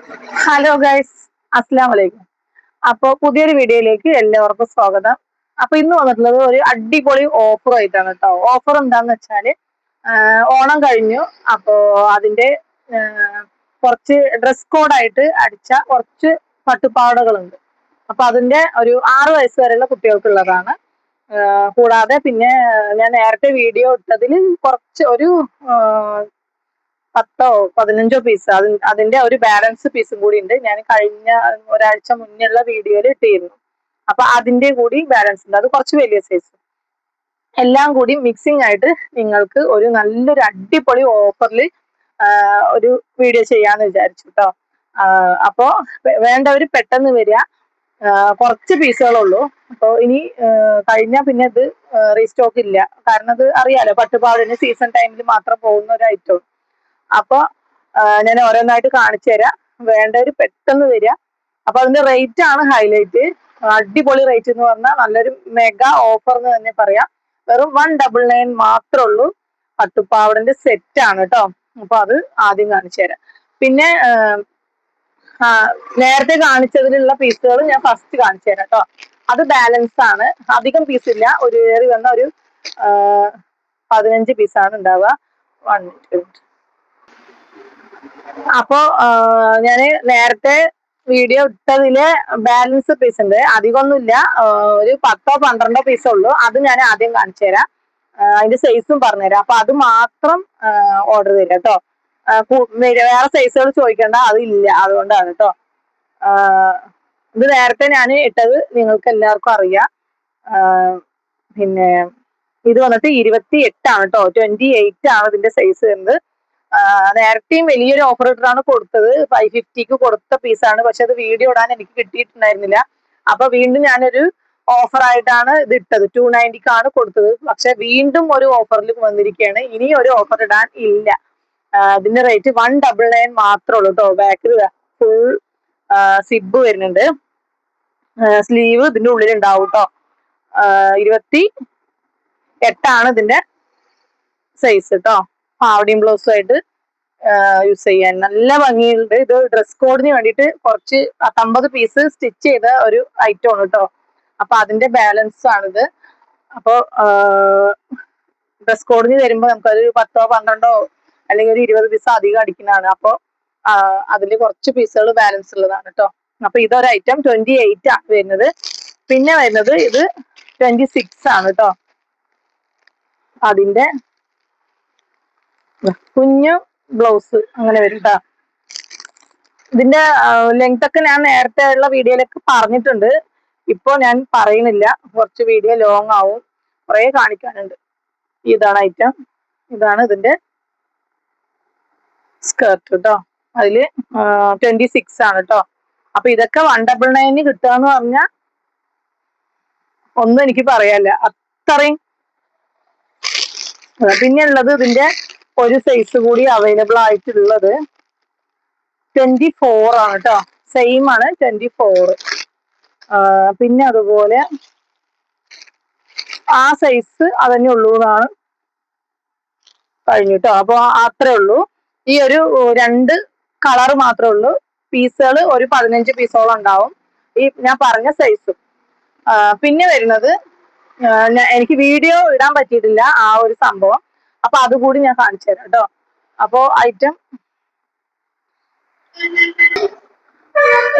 Hello guys, അസ്സലാം വലൈക്കും. അപ്പോൾ പുതിയൊരു വീഡിയോയിലേക്ക് എല്ലാവർക്കും സ്വാഗതം. അപ്പൊ ഇന്ന് വന്നിട്ടുള്ളത് ഒരു അടിപൊളി ഓഫർ ആയിട്ടാണ് കേട്ടോ. ഓഫർ എന്താന്ന് വെച്ചാല് ഓണം കഴിഞ്ഞു. അപ്പോ അതിന്റെ കുറച്ച് ഡ്രസ് കോഡായിട്ട് അടിച്ച കുറച്ച് പട്ടുപാവാടകളുണ്ട്. അപ്പൊ അതിന്റെ ഒരു 6 വയസ്സ് വരെയുള്ള കുട്ടികൾക്കുള്ളതാണ്. കൂടാതെ പിന്നെ ഞാൻ നേരത്തെ വീഡിയോ ഇട്ടതിൽ കുറച്ച് ഒരു 10-15 പീസ് അതിന്റെ ഒരു ബാലൻസ് പീസും കൂടി ഉണ്ട്. ഞാൻ കഴിഞ്ഞ ഒരാഴ്ച മുന്നുള്ള വീഡിയോയിൽ ഇട്ടിരുന്നു. അപ്പൊ അതിന്റെ കൂടി ബാലൻസ് ഉണ്ട്. അത് കുറച്ച് വലിയ സൈസ്. എല്ലാം കൂടി മിക്സിംഗ് ആയിട്ട് നിങ്ങൾക്ക് ഒരു നല്ലൊരു അടിപൊളി ഓഫറിൽ ഒരു വീഡിയോ ചെയ്യാന്ന് വിചാരിച്ചു കേട്ടോ. അപ്പോ വേണ്ടവര് പെട്ടെന്ന് വരിക. കുറച്ച് പീസുകളുള്ളൂ. അപ്പോൾ ഇനി കഴിഞ്ഞാൽ പിന്നെ ഇത് റീസ്റ്റോക്ക് ഇല്ല. കാരണം അത് അറിയാലോ, പട്ടുപാവാടിന് സീസൺ ടൈമിൽ മാത്രം പോകുന്ന ഒരു ഐറ്റം. അപ്പൊ ഞാൻ ഓരോന്നായിട്ട് കാണിച്ചു തരാം. വേണ്ടവര് പെട്ടെന്ന് വരിക. അപ്പൊ അതിന്റെ റേറ്റ് ആണ് ഹൈലൈറ്റ്. അടിപൊളി റേറ്റ് എന്ന് പറഞ്ഞാൽ നല്ലൊരു മെഗാ ഓഫർ എന്ന് തന്നെ പറയാം. വെറും 199 മാത്രമേ ഉള്ളൂ. പട്ടുപ്പാവടന്റെ സെറ്റ് ആണ് കേട്ടോ. അപ്പൊ അത് ആദ്യം കാണിച്ചു തരാം. പിന്നെ നേരത്തെ കാണിച്ചതിലുള്ള പീസുകൾ ഞാൻ ഫസ്റ്റ് കാണിച്ചു തരാം കേട്ടോ. അത് ബാലൻസ് ആണ്. അധികം പീസ് ഇല്ല. ഒരു ഏറി വന്ന ഒരു 15 പീസാണ് ഉണ്ടാവുക. 1 2. അപ്പോ ഞാന് നേരത്തെ വീഡിയോ ഇട്ടതില് ബാലൻസ് പീസ് ഉണ്ട്. അധികമൊന്നുമില്ല. ഒരു 10-12 പീസേ ഉള്ളൂ. അത് ഞാൻ ആദ്യം കാണിച്ചു തരാം. അതിന്റെ സൈസും പറഞ്ഞുതരാം. അപ്പൊ അത് മാത്രം ഓർഡർ തരാം കേട്ടോ. വേറെ സൈസുകൾ ചോദിക്കേണ്ട, അതില്ല. അതുകൊണ്ടാണ് കേട്ടോ. ഇത് നേരത്തെ ഞാൻ ഇട്ടത് നിങ്ങൾക്ക് എല്ലാവർക്കും അറിയാം. പിന്നെ ഇത് വന്നിട്ട് 28 ആണ് കേട്ടോ. 28 ആണ് ഇതിന്റെ സൈസ് വരുന്നത്. നേരത്തെയും വലിയൊരു ഓഫർ ഇട്ടാണ് കൊടുത്തത്. 550ക്ക് കൊടുത്ത പീസാണ്. പക്ഷെ അത് വീഡിയോ ഇടാൻ എനിക്ക് കിട്ടിയിട്ടുണ്ടായിരുന്നില്ല. അപ്പൊ വീണ്ടും ഞാനൊരു ഓഫർ ആയിട്ടാണ് ഇത് ഇട്ടത്. 290ക്കാണ് കൊടുത്തത്. പക്ഷെ വീണ്ടും ഒരു ഓഫറിൽ വന്നിരിക്കുകയാണ്. ഇനി ഒരു ഓഫർ ഇടാൻ ഇല്ല. ഇതിന്റെ റേറ്റ് 199 മാത്രമേ ഉള്ളൂ കേട്ടോ. ബാക്കിൽ ഫുൾ സിബ് വരുന്നുണ്ട്. സ്ലീവ് ഇതിന്റെ ഉള്ളിൽ ഉണ്ടാവും കേട്ടോ. 28 ഇതിന്റെ സൈസ് കേട്ടോ. പാവടിയും ബ്ലൗസും ആയിട്ട് യൂസ് ചെയ്യാൻ നല്ല ഭംഗിയുണ്ട്. ഇത് ഡ്രസ് കോഡിന് വേണ്ടിയിട്ട് കുറച്ച് 50 പീസ് സ്റ്റിച്ച് ചെയ്ത ഒരു ഐറ്റം ആണ് കേട്ടോ. അപ്പൊ അതിന്റെ ബാലൻസ് ആണിത്. അപ്പോ ഡ്രസ് കോഡിന് വരുമ്പോൾ നമുക്കൊരു 10-12 അല്ലെങ്കിൽ ഒരു 20 പീസ് അധികം അടിക്കുന്നതാണ്. അപ്പോൾ അതിൽ കുറച്ച് പീസുകൾ ബാലൻസ് ഉള്ളതാണ് കേട്ടോ. അപ്പൊ ഇതൊരു ഐറ്റം 28 ആണ് വരുന്നത്. പിന്നെ വരുന്നത് ഇത് 26 ആണ് കേട്ടോ. അതിന്റെ കുഞ്ഞു ബ്ലൗസ് അങ്ങനെ വരും കേട്ടോ. ഇതിന്റെ ലെങ്ത് ഒക്കെ ഞാൻ നേരത്തെ ഉള്ള വീഡിയോയിലൊക്കെ പറഞ്ഞിട്ടുണ്ട്. ഇപ്പൊ ഞാൻ പറയുന്നില്ല. കുറച്ച് വീഡിയോ ലോങ് ആവും. കുറെ കാണിക്കാനുണ്ട്. ഇതാണ് ഐറ്റം. ഇതാണ് ഇതിന്റെ സ്കേർട്ട് കേട്ടോ. അതില് 26 ആണ് കേട്ടോ. അപ്പൊ ഇതൊക്കെ 199 കിട്ടുക എന്ന് പറഞ്ഞാൽ ഒന്നും എനിക്ക് പറയാല്ല. അത്രയും. പിന്നെ ഉള്ളത് ഇതിന്റെ ഒരു സൈസ് കൂടി അവൈലബിൾ ആയിട്ടുള്ളത് 24 ആണ് കേട്ടോ. സെയിം ആണ് 24. പിന്നെ അതുപോലെ ആ സൈസ് അതന്നെ ഉള്ളൂ എന്നാണ് കഴിഞ്ഞു കേട്ടോ. അപ്പൊ അത്രേ ഉള്ളൂ. ഈ ഒരു 2 കളർ മാത്രമേ ഉള്ളൂ. പീസുകൾ ഒരു 15 പീസോളം ഉണ്ടാവും. ഈ ഞാൻ പറഞ്ഞ സൈസും. പിന്നെ വരുന്നത് എനിക്ക് വീഡിയോ ഇടാൻ പറ്റിയിട്ടില്ല ആ ഒരു സംഭവം. അപ്പൊ അതുകൂടി ഞാൻ കാണിച്ചു തരാം കേട്ടോ. അപ്പോ ഐറ്റം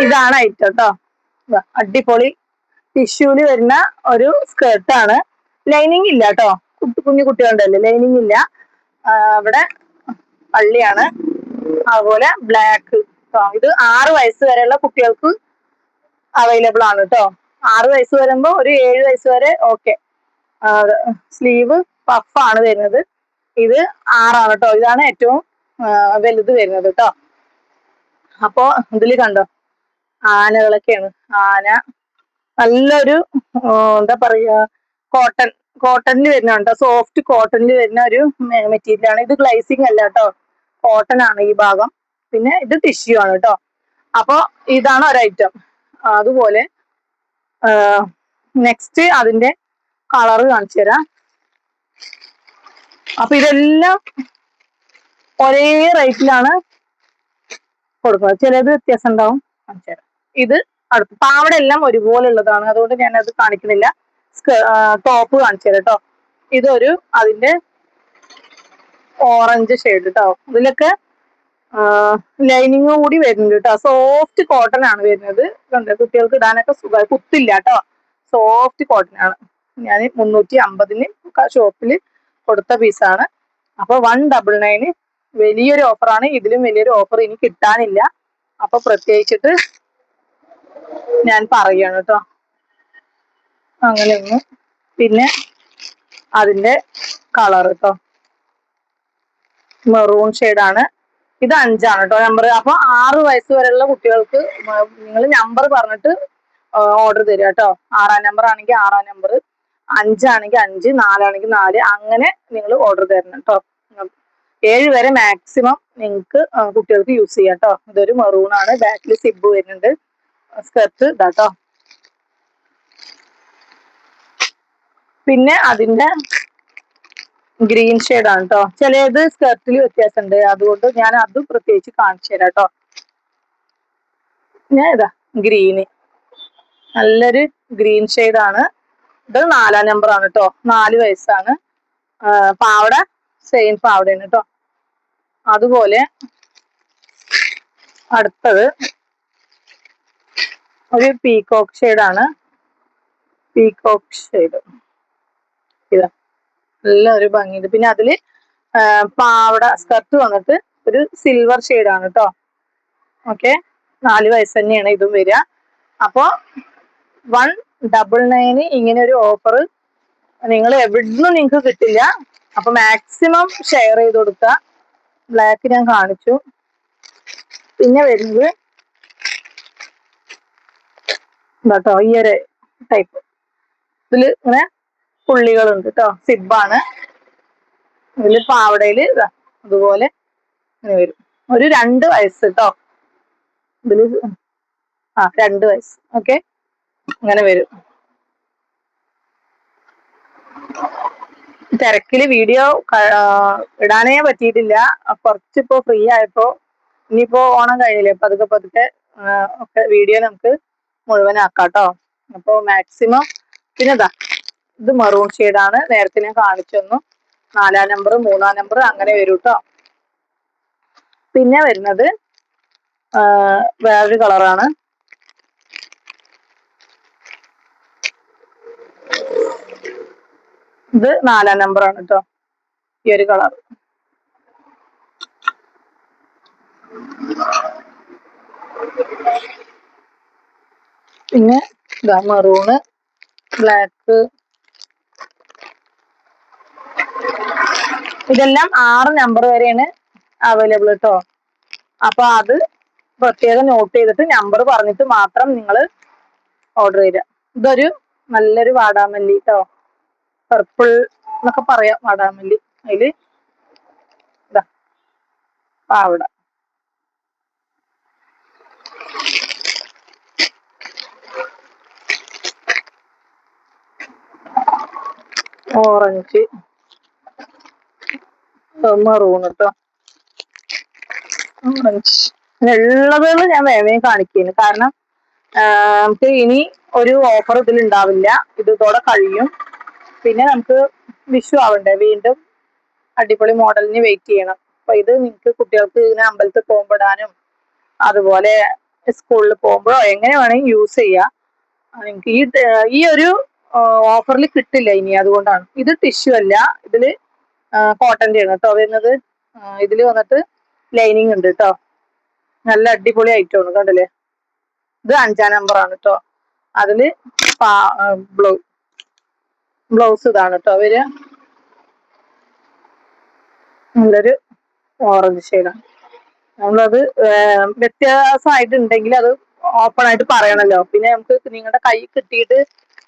ഇതാണ് ഐറ്റം കേട്ടോ. അടിപൊളി ടിഷ്യൂല് വരുന്ന ഒരു സ്കേർട്ടാണ്. ലൈനിങ് ഇല്ല കേട്ടോ. കുഞ്ഞു കുട്ടികളുണ്ടല്ലേ, ലൈനിങ് ഇല്ല. ഇവിടെ പള്ളിയാണ്. അതുപോലെ ബ്ലാക്ക്. ഇത് 6 വയസ്സ് വരെയുള്ള കുട്ടികൾക്ക് അവൈലബിൾ ആണ് കേട്ടോ. 6 വയസ്സ് വരുമ്പോ ഒരു 7 വയസ്സ് വരെ ഓക്കെ. സ്ലീവ് പഫാണ് വരുന്നത്. ഇത് 6 ആണ് കേട്ടോ. ഇതാണ് ഏറ്റവും വലുത് വരുന്നത് കേട്ടോ. അപ്പോ ഇതില് കണ്ടോ, ആനകളൊക്കെയാണ്. ആന നല്ലൊരു എന്താ പറയാ, കോട്ടണിൽ വരുന്നുണ്ട്. സോഫ്റ്റ് കോട്ടണിൽ വരുന്ന ഒരു മെറ്റീരിയൽ ആണ്. ഇത് ഗ്ലൈസിങ് അല്ല കേട്ടോ, കോട്ടൺ ആണ് ഈ ഭാഗം. പിന്നെ ഇത് ടിഷ്യൂ ആണ് കേട്ടോ. അപ്പൊ ഇതാണ് ഒരു ഐറ്റം. അതുപോലെ നെക്സ്റ്റ് അതിന്റെ കളറ് കാണിച്ചു തരാം. അപ്പൊ ഇതെല്ലാം ഒരേ റേറ്റിലാണ് കൊടുക്കുന്നത്. ചിലത് വ്യത്യാസം ഉണ്ടാവും. ഇത് അടുത്ത് പാവട എല്ലാം ഒരുപോലെ ഉള്ളതാണ്, അതുകൊണ്ട് ഞാൻ അത് കാണിക്കുന്നില്ല. ടോപ്പ് കാണിച്ചു തരാം കേട്ടോ. ഇതൊരു അതിന്റെ ഓറഞ്ച് ഷെയ്ഡ് കേട്ടോ. ഇതിലൊക്കെ ലൈനിങ് കൂടി വരുന്നുണ്ട് കേട്ടോ. സോഫ്റ്റ് കോട്ടൺ ആണ് വരുന്നത്. കുട്ടികൾക്ക് ഇടാനൊക്കെ സുഖമായി, കുത്തില്ല കേട്ടോ. സോഫ്റ്റ് കോട്ടൺ ആണ്. ഞാൻ 350 ഷോപ്പിൽ കൊടുത്ത പീസാണ്. അപ്പൊ 199 വലിയൊരു ഓഫറാണ്. ഇതിലും വലിയൊരു ഓഫർ ഇനി കിട്ടാനില്ല. അപ്പൊ പ്രത്യേകിച്ചിട്ട് ഞാൻ പറയുകയാണ് കേട്ടോ. അങ്ങനെയൊന്ന്. പിന്നെ അതിന്റെ കളർ കേട്ടോ, മെറൂൺ ഷെയ്ഡാണ്. ഇത് 5 കേട്ടോ നമ്പർ. അപ്പൊ 6 വയസ്സ് വരെയുള്ള കുട്ടികൾക്ക് നിങ്ങൾ നമ്പർ പറഞ്ഞിട്ട് ഓർഡർ തരിക കേട്ടോ. 6-ാം നമ്പർ ആണെങ്കിൽ 6-ാം നമ്പർ, 5 ആണെങ്കിൽ 5, 4 ആണെങ്കിൽ 4, അങ്ങനെ നിങ്ങൾ ഓർഡർ തരണം കേട്ടോ. 7 വരെ മാക്സിമം നിങ്ങൾക്ക് കുട്ടികൾക്ക് യൂസ് ചെയ്യാം കേട്ടോ. ഇതൊരു മെറൂൺ ആണ്, ബാക്കിൽ സിബ് വരുന്നുണ്ട്. സ്കർട്ട് ഇതാട്ടോ. പിന്നെ അതിന്റെ ഗ്രീൻ ഷെയ്ഡാണ് കേട്ടോ. ചിലത് സ്കർട്ടിൽ വ്യത്യാസമുണ്ട്, അതുകൊണ്ട് ഞാൻ അത് പ്രത്യേകിച്ച് കാണിച്ചു തരാം കേട്ടോ. ഞാൻ ഇതാ ഗ്രീന്, നല്ലൊരു ഗ്രീൻ ഷെയ്ഡാണ്. ഇത് 4-ാം നമ്പർ ആണ് കേട്ടോ. 4 വയസ്സാണ്. പാവട സെയിം പാവടയാണ് കേട്ടോ. അതുപോലെ അടുത്തത് ഒരു പീകോക്ക് ഷെയ്ഡാണ്. പീകോക്ക് ഷെയ്ഡ് ഇതാ, നല്ല ഒരു ഭംഗിയുണ്ട്. പിന്നെ അതില് പാവട സ്കർട്ട് വന്നിട്ട് ഒരു സിൽവർ ഷെയ്ഡാണ് കേട്ടോ. ഓക്കെ, 4 വയസ്സ് തന്നെയാണ് ഇതും വരിക. അപ്പോ 199 ഇങ്ങനെ ഒരു ഓഫർ നിങ്ങൾ എവിടുന്നും നിങ്ങൾക്ക് കിട്ടില്ല. അപ്പൊ മാക്സിമം ഷെയർ ചെയ്ത് കൊടുക്കുക. ബ്ലാക്ക് ഞാൻ കാണിച്ചു. പിന്നെ വരുന്നത് കേട്ടോ, ഈ ഒരു ടൈപ്പ്. ഇതില് ഇങ്ങനെ പുള്ളികളുണ്ട് കേട്ടോ. സിബാണ്. ഇതില് പാവടയില് അതുപോലെ ഇങ്ങനെ വരും. ഒരു 2 വയസ്സ് കേട്ടോ. ഇതില് 2 വയസ്സ്. ഓക്കെ, അങ്ങനെ വരും. തിരക്കില് വീഡിയോ ഇടാനേ പറ്റിയിട്ടില്ല. കുറച്ചിപ്പോ ഫ്രീ ആയപ്പോ, ഇനിയിപ്പോ ഓണം കഴിഞ്ഞില്ലേ, പതുക്കെ പതുക്കെ ഒക്കെ വീഡിയോ നമുക്ക് മുഴുവനാക്കാം കേട്ടോ. അപ്പൊ മാക്സിമം. പിന്നെ ഇതാ, ഇത് മെറൂൺ ഷെയ്ഡാണ്. നേരത്തെ ഞാൻ കാണിച്ചു തന്നു. 4-ാം നമ്പർ, 3-ാം നമ്പർ അങ്ങനെ വരും കേട്ടോ. പിന്നെ വരുന്നത് വേറൊരു കളറാണ്. ഇത് 4-ാം നമ്പർ ആണ് കേട്ടോ, ഈ ഒരു കളർ. പിന്നെ ഇതാ മെറൂണ്, ബ്ലാക്ക്. ഇതെല്ലാം 6 നമ്പർ വരെയാണ് അവൈലബിൾ കേട്ടോ. അപ്പൊ അത് പ്രത്യേകം നോട്ട് ചെയ്തിട്ട് നമ്പർ പറഞ്ഞിട്ട് മാത്രം നിങ്ങൾ ഓർഡർ ചെയ്യുക. ഇതൊരു നല്ലൊരു വാടാമല്ലി കേട്ടോ, പർപ്പിൾ എന്നൊക്കെ പറയാം, വാടാമല്ലി. അതില് ഇതാ പാവട. ഓറഞ്ച്, മെറൂൺ കേട്ടോ. ഓറഞ്ച് ഉള്ളതുകൾ ഞാൻ വേഗം കാണിക്കുന്നു. കാരണം നമുക്ക് ഇനി ഒരു ഓഫർ ഇതിൽ ഉണ്ടാവില്ല. ഇത് ഇതോടെ കഴിയും. പിന്നെ നമുക്ക് വിഷു ആവണ്ടേ, വീണ്ടും അടിപൊളി മോഡലിന് വെയിറ്റ് ചെയ്യണം. അപ്പൊ ഇത് നിങ്ങൾക്ക് കുട്ടികൾക്ക് ഇങ്ങനെ അമ്പലത്തിൽ പോകുമ്പോഴാനും അതുപോലെ സ്കൂളിൽ പോകുമ്പോഴോ എങ്ങനെ വേണമെങ്കിൽ യൂസ് ചെയ്യാം. നിങ്ങൾക്ക് ഈ ഒരു ഓഫറിൽ കിട്ടില്ല ഇനി, അതുകൊണ്ടാണ്. ഇത് ടിഷ്യൂ അല്ല, ഇതില് കോട്ടന്റെ ആണ് കേട്ടോ വരുന്നത്. ഇതില് വന്നിട്ട് ലൈനിങ് ഉണ്ട് കേട്ടോ. നല്ല അടിപൊളി ഐറ്റം ആണ്, കണ്ടില്ലേ. ഇത് 5-ാം നമ്പർ ആണ് കേട്ടോ. അതില് ബ്ലൗസ് ഇതാണ് കേട്ടോ വരിക. നല്ലൊരു ഓറഞ്ച് ഷെയ്ഡാണ്. നമ്മളത് വ്യത്യാസമായിട്ടുണ്ടെങ്കിൽ അത് ഓപ്പൺ ആയിട്ട് പറയണല്ലോ. പിന്നെ നമുക്ക് നിങ്ങളുടെ കൈ കിട്ടിയിട്ട്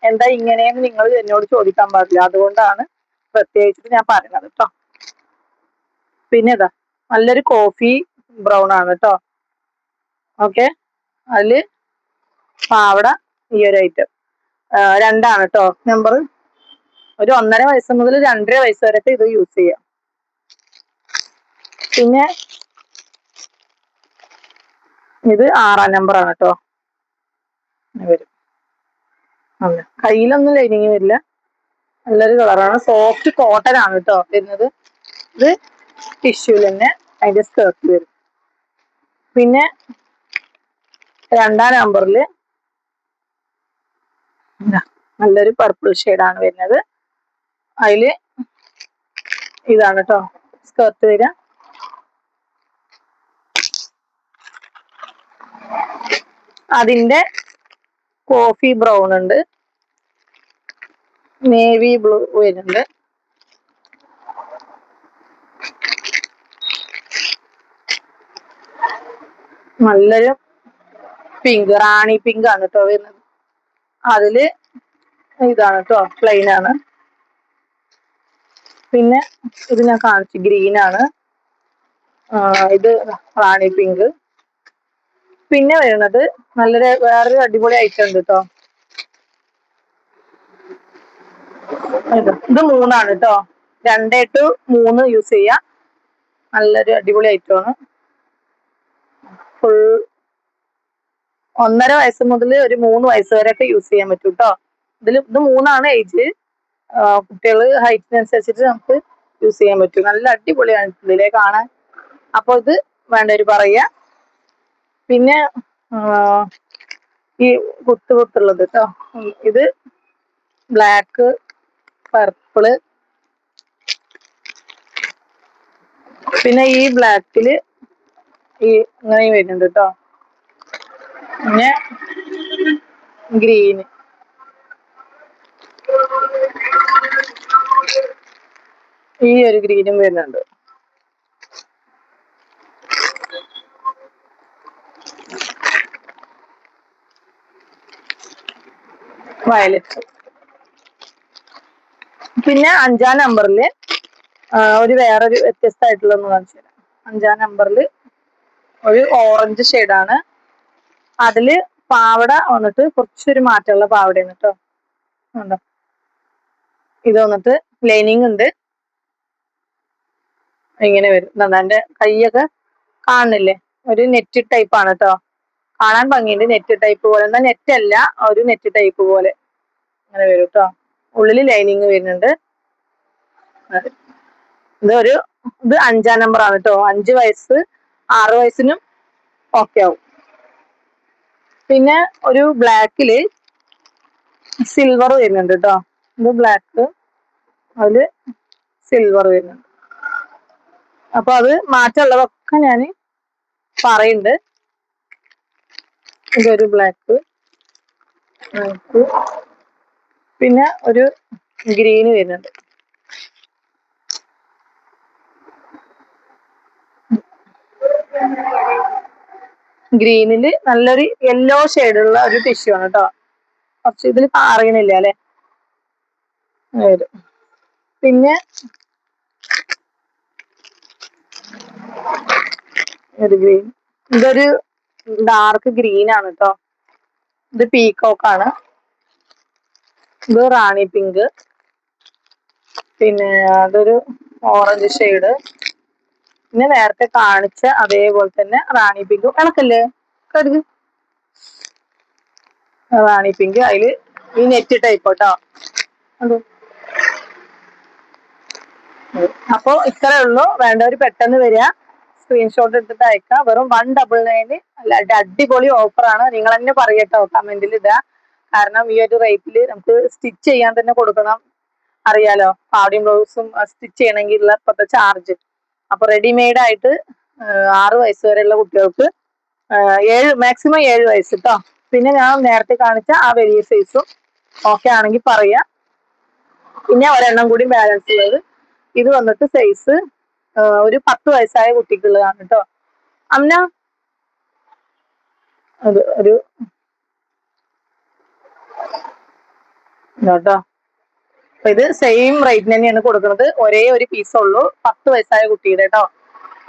എന്താ ഇങ്ങനെയെന്ന് നിങ്ങൾ എന്നോട് ചോദിക്കാൻ പാടില്ല. അതുകൊണ്ടാണ് പ്രത്യേകിച്ചിട്ട് ഞാൻ പറയുന്നത് കേട്ടോ. പിന്നെ ഇതാ നല്ലൊരു കോഫി ബ്രൗൺ ആണ് കേട്ടോ. ഓക്കെ, അതില് പാവട ഈ ഒരു ഐറ്റം 2 കേട്ടോ നമ്പർ. ഒരു 1.5 വയസ്സ് മുതൽ 2.5 വയസ്സ് വരെ ഇത് യൂസ് ചെയ്യാം. പിന്നെ ഇത് 6-ാം നമ്പർ ആണ് കേട്ടോ. വരും കയ്യിലൊന്നും ലൈനിങ് വരില്ല. നല്ലൊരു കളറാണ്. സോഫ്റ്റ് കോട്ടൺ ആണ് കേട്ടോ വരുന്നത്. ഇത് ടിഷ്യൂല് തന്നെ അതിന്റെ സ്കേർട്ട് വരും. പിന്നെ 2-ാം നമ്പറില് നല്ലൊരു പർപ്പിൾ ഷെയ്ഡാണ് വരുന്നത്. അതില് ഇതാണ് കേട്ടോ സ്കേർട്ട് വരിക. അതിന്റെ കോഫി ബ്രൗൺ ഉണ്ട്, നേവി ബ്ലൂ വരുന്നുണ്ട്, നല്ലൊരു പിങ്ക്, റാണി പിങ്ക് ആണ് കേട്ടോ വരുന്നത്. അതില് ഇതാണ് കേട്ടോ പ്ലെയിൻ ആണ്. പിന്നെ ഇത് ഞാൻ കാണിച്ചു ഗ്രീൻ ആണ്. ഇത് റാണി പിങ്ക്. പിന്നെ വരുന്നത് നല്ലൊരു വേറൊരു അടിപൊളി ഐറ്റം ഉണ്ട് കേട്ടോ. ഇത് 3 ആണ് കേട്ടോ. 2 to 3 യൂസ് ചെയ്യാം. നല്ലൊരു അടിപൊളി ഐറ്റമാണ്. ഫുൾ 1.5 വയസ്സ് മുതൽ ഒരു 3 വയസ്സ് വരെ ഒക്കെ യൂസ് ചെയ്യാൻ പറ്റും കേട്ടോ. ഇത് 3 ആണ് ഏജ്. കുട്ടികൾ ഹൈറ്റിനനുസരിച്ചിട്ട് നമുക്ക് യൂസ് ചെയ്യാൻ പറ്റും. നല്ല അടിപൊളിയാണ് ഇതിലെ കാണാൻ. അപ്പോൾ ഇത് വേണ്ടവര് പറയാ. പിന്നെ ഈ കുത്തുള്ളത് കേട്ടോ. ഇത് ബ്ലാക്ക്, പർപ്പിള്, പിന്നെ ഈ ബ്ലാക്കില് ഈ ഇങ്ങനെ വരുന്നുണ്ട് കേട്ടോ. പിന്നെ ഗ്രീന്, ഈ ഒരു ഗ്രീനും വരുന്നുണ്ട്. വയലറ്റ്. പിന്നെ 5-ാം നമ്പറില് ഒരു വേറൊരു വ്യത്യസ്തമായിട്ടുള്ള ഒന്ന് കാണിച്ചു തരാം. 5-ാം നമ്പറില് ഒരു ഓറഞ്ച് ഷെയ്ഡാണ്. അതില് പാവട വന്നിട്ട് കുറച്ചൊരു മാറ്റമുള്ള പാവടയാണ് കേട്ടോ. ഉണ്ടോ, ഇത് വന്നിട്ട് ലൈനിങ് ഉണ്ട്. ഇങ്ങനെ വരും. എന്റെ കൈയൊക്കെ കാണുന്നില്ലേ, ഒരു നെറ്റ് ടൈപ്പ് ആണ് കേട്ടോ. കാണാൻ ഭംഗിയുണ്ട്, നെറ്റ് ടൈപ്പ് പോലെ. എന്നാൽ നെറ്റ് അല്ല, ഒരു നെറ്റ് ടൈപ്പ് പോലെ അങ്ങനെ വരും കേട്ടോ. ഉള്ളില് ലൈനിങ് വരുന്നുണ്ട്. ഇത് 5-ാം നമ്പർ ആണ് കേട്ടോ. 5 വയസ്സ് 6 വയസ്സിനും ഓക്കെ ആവും. പിന്നെ ഒരു ബ്ലാക്കില് സിൽവർ വരുന്നുണ്ട് കേട്ടോ. ഇത് ബ്ലാക്ക്, അതില് സിൽവർ വരുന്നുണ്ട്. അപ്പൊ അത് മാറ്റമുള്ളതൊക്കെ ഞാൻ പറയുന്നുണ്ട്. ഇതൊരു ബ്ലാക്ക്, പിന്നെ ഒരു ഗ്രീന് വരുന്നുണ്ട്. ഗ്രീനില് നല്ലൊരു യെല്ലോ ഷെയ്ഡുള്ള ഒരു ടിഷ്യൂ ആണ് കേട്ടോ. കുറച്ച് ഇതിൽ അറിയണില്ല അല്ലെ. പിന്നെ ഒരു ഗ്രീൻ, ഇതൊരു ഡാർക്ക് ഗ്രീൻ ആണ് കേട്ടോ. ഇത് പീകോക്ക് ആണ്. ഇത് റാണി പിങ്ക്. പിന്നെ അതൊരു ഓറഞ്ച് ഷെയ്ഡ്. പിന്നെ നേരത്തെ കാണിച്ച അതേപോലെ തന്നെ റാണി പിങ്ക്. കണക്കല്ലേ കരുത്, റാണി പിങ്ക്. അതില് ഈ നെറ്റ് ടൈപ്പ് കേട്ടോ. അപ്പൊ ഇത്രേ ഉള്ളൂ. വേണ്ടവര് പെട്ടെന്ന് വരിക, സ്ക്രീൻഷോട്ട് എടുത്തിട്ട് അയക്കാം. വെറും 199. അല്ല, അടിപൊളി ഓഫറാണ്. നിങ്ങൾ തന്നെ പറയട്ടോ, കമന്റിൽ ഇടുക. കാരണം ഈ ഒരു റേറ്റില് നമുക്ക് സ്റ്റിച്ച് ചെയ്യാൻ തന്നെ കൊടുക്കണം. അറിയാലോ, പാവടയും ബ്ലൗസും സ്റ്റിച്ച് ചെയ്യണമെങ്കിൽ ഉള്ള ഇപ്പോഴത്തെ ചാർജ്. അപ്പൊ റെഡിമെയ്ഡ് ആയിട്ട് 6 വയസ്സ് വരെയുള്ള കുട്ടികൾക്ക്, മാക്സിമം 7 വയസ്സ് കേട്ടോ. പിന്നെ ഞാൻ നേരത്തെ കാണിച്ച ആ വലിയ സൈസും ഓക്കെ ആണെങ്കിൽ പറയാ. പിന്നെ ഒരെണ്ണം കൂടി ബാലൻസ് ഉള്ളത്, ഇത് വന്നിട്ട് സൈസ് ഒരു 10 വയസ്സായ കുട്ടിക്കുള്ളതാണ് കേട്ടോ. അമ്ന അത് ഒരു കേട്ടോ. ഇത് സെയിം റേറ്റിന് തന്നെയാണ് കൊടുക്കുന്നത്. ഒരേ ഒരു പീസേ ഉള്ളൂ, 10 വയസ്സായ കുട്ടിയുടെ കേട്ടോ.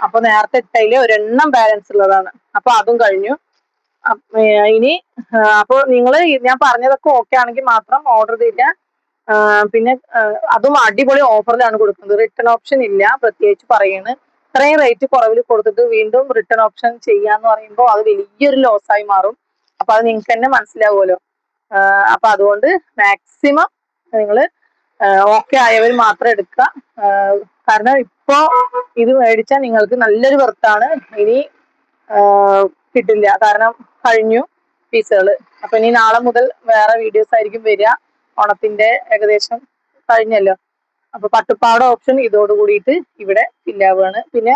അപ്പൊ നേരത്തെ ഇട്ടതില് ഒരെണ്ണം ബാലൻസ് ഉള്ളതാണ്. അപ്പൊ അതും കഴിഞ്ഞു. ഇനി അപ്പൊ നിങ്ങൾ ഞാൻ പറഞ്ഞതൊക്കെ ഓക്കെ ആണെങ്കിൽ മാത്രം ഓർഡർ ചെയ്ത. പിന്നെ അതും അടിപൊളി ഓഫറിലാണ് കൊടുക്കുന്നത്. റിട്ടേൺ ഓപ്ഷൻ ഇല്ല, പ്രത്യേകിച്ച് പറയാണ്. അത്രയും റേറ്റ് കുറവിൽ കൊടുത്തിട്ട് വീണ്ടും റിട്ടേൺ ഓപ്ഷൻ ചെയ്യാന്ന് പറയുമ്പോൾ അത് വലിയൊരു ലോസായി മാറും. അപ്പൊ അത് നിങ്ങൾക്ക് തന്നെ മനസ്സിലാവുമല്ലോ. അപ്പൊ അതുകൊണ്ട് മാക്സിമം നിങ്ങൾ ഓക്കെ ആയവർ മാത്രം എടുക്കുക. കാരണം ഇപ്പോ ഇത് മേടിച്ചാൽ നിങ്ങൾക്ക് നല്ലൊരു വർത്താണ്. ഇനി കിട്ടില്ല, കാരണം കഴിഞ്ഞു പീസുകള്. അപ്പൊ ഇനി നാളെ മുതൽ വേറെ വീഡിയോസ് ആയിരിക്കും വരിക. ഓണത്തിന്റെ ഏകദേശം കഴിഞ്ഞല്ലോ. അപ്പൊ പട്ടുപ്പാവാട ഓപ്ഷൻ ഇതോട് കൂടിയിട്ട് ഇവിടെ ഫില്ലാവുകയാണ്. പിന്നെ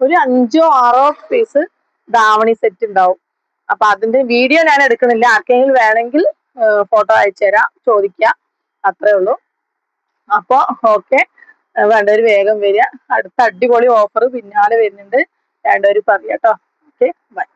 ഒരു അഞ്ചോ ആറോ പീസ് ധാവണി സെറ്റ് ഉണ്ടാവും. അപ്പൊ അതിന്റെ വീഡിയോ ഞാൻ എടുക്കുന്നില്ല. ആർക്കെങ്കിലും വേണമെങ്കിൽ ഫോട്ടോ അയച്ചു തരാം, ചോദിക്കാം, അത്രേ ഉള്ളൂ. അപ്പൊ ഓക്കെ, വേണ്ടവര് വേഗം വരിക. അടുത്ത അടിപൊളി ഓഫർ പിന്നാലെ വരുന്നുണ്ട്, വേണ്ടവര് പറയാട്ടോ. Okay, by.